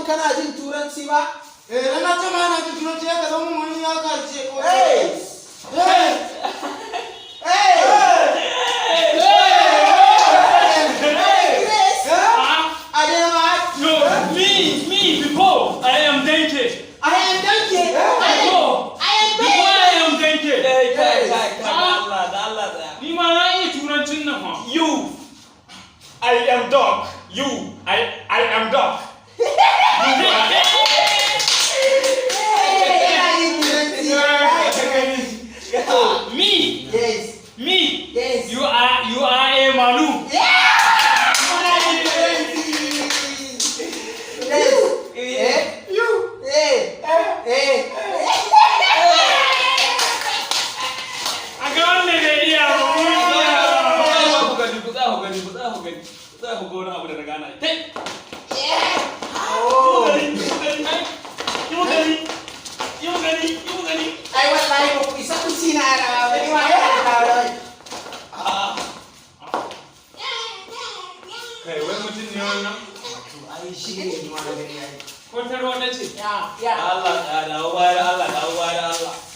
kana jin turanci ba? Na ce ma na jin turanci ya ka zama wani ya karce ko. Me, before I am Denke. I am Denke. Before I am Denke. Allah. Ni ma na iya turancin nan ha. You, I am dog. You, I am dog. Me, Yes. me. Yes. You are a Manu. Ay, wallahi ba ku isa ku sinara. Wani ma ya taron. Kai, wai mutum ne wannan? Ai, shi ne ma da gani ai. Ko ta ruwa ta ce. Ya. Allah, dawo bayan Allah.